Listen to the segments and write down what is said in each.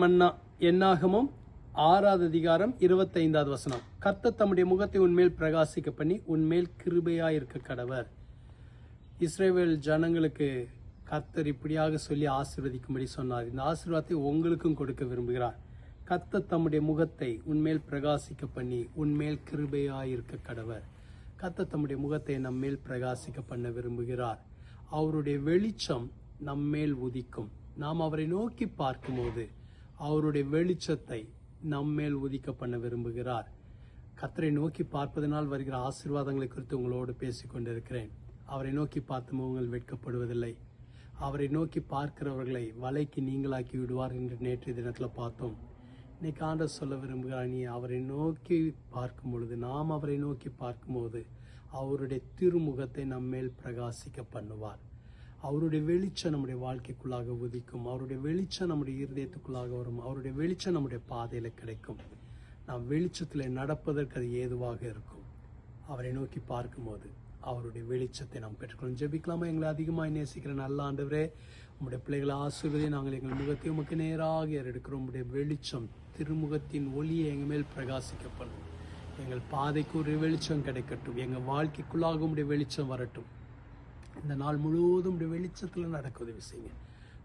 மன்னா. என்னாகமம் 6:25. கர்த்தர் தம்முடைய முகத்தை உன்மேல் பிரகாசிக்க பண்ணி உன்மேல் கிருபையாயிருக்க கடவர். இஸ்ரவேல் ஜனங்களுக்கு கர்த்தர் இப்படியாக சொல்லி ஆசீர்வதிக்கும்படி சொன்னார். இந்த ஆசீர்வாதத்தை உங்களுக்கும் கொடுக்க விரும்புகிறார். கர்த்தர் தம்முடைய முகத்தை உன்மேல் பிரகாசிக்க பண்ணி உன்மேல் கிருபையாயிருக்க கடவர். கர்த்தர் தம்முடைய முகத்தை நம்மேல் பிரகாசிக்க பண்ண விரும்புகிறார். அவருடைய வெளிச்சம் நம்மேல் உதிக்கும். நாம் அவரை நோக்கி பார்க்கும்போது அவருடைய வெளிச்சத்தை நம்மேல் உதிக்க பண்ண விரும்புகிறார். கர்த்தரை நோக்கி பார்ப்பதனால் வருகிற ஆசீர்வாதங்களை குறித்து உங்களோடு பேசிக்கொண்டிருக்கிறேன். அவரை நோக்கி பார்த்து முகங்கள் வெட்கப்படுவதில்லை. அவரை நோக்கி பார்க்கிறவர்களை வலைக்கு நீங்களாக்கி விடுவார் என்று நேற்றைய தினத்தில் பார்த்தோம். இன்னைக்கு ஆண்டவர் சொல்ல விரும்புகிறார், நீ அவரை நோக்கி பார்க்கும் பொழுது, நாம் அவரை நோக்கி பார்க்கும்போது அவருடைய திருமுகத்தை நம்மேல் பிரகாசிக்க பண்ணுவார். அவருடைய வெளிச்சம் நம்முடைய வாழ்க்கைக்குள்ளாக உதிக்கும். அவருடைய வெளிச்சம் நம்முடைய இருதயத்துக்குள்ளாக வரும். அவருடைய வெளிச்சம் நம்முடைய பாதையில கிடைக்கும். நாம் வெளிச்சத்தில் நடப்பதற்கு அது ஏதுவாக இருக்கும். அவரை நோக்கி பார்க்கும்போது அவருடைய வெளிச்சத்தை நாம் பெற்றுக்கொள்ளும். ஜெபிக்கலாமா? எங்களை அதிகமாக நேசிக்கிற நல்ல ஆண்டவரே, உங்களுடைய பிள்ளைகளை ஆசீர்வதி. நாங்கள் எங்கள் முகத்தை உமக்கு நேராக ஏறெடுக்கிறோம். உங்களுடைய வெளிச்சம், திருமுகத்தின் ஒளியை எங்கள் மேல் பிரகாசிக்கப்படும். எங்கள் பாதைக்கு ஒரு வெளிச்சம் கிடைக்கட்டும். எங்கள் வாழ்க்கைக்குள்ளாக உங்களுடைய வெளிச்சம் வரட்டும். இந்த நாள் முழுவதும் உங்களுடைய வெளிச்சத்தில் நடக்க உதவி செய்யுங்க.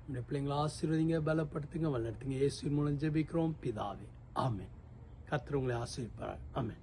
உங்களுடைய பிள்ளைங்களை ஆசீர்வதிங்க, பலப்படுத்துங்க, வழிநடத்துங்க. இயேசுவின் மூலம் ஜெபிக்கிறோம் பிதாவே, ஆமென். கர்த்தர் உங்களை ஆசீர்வதிப்பார். ஆமென்.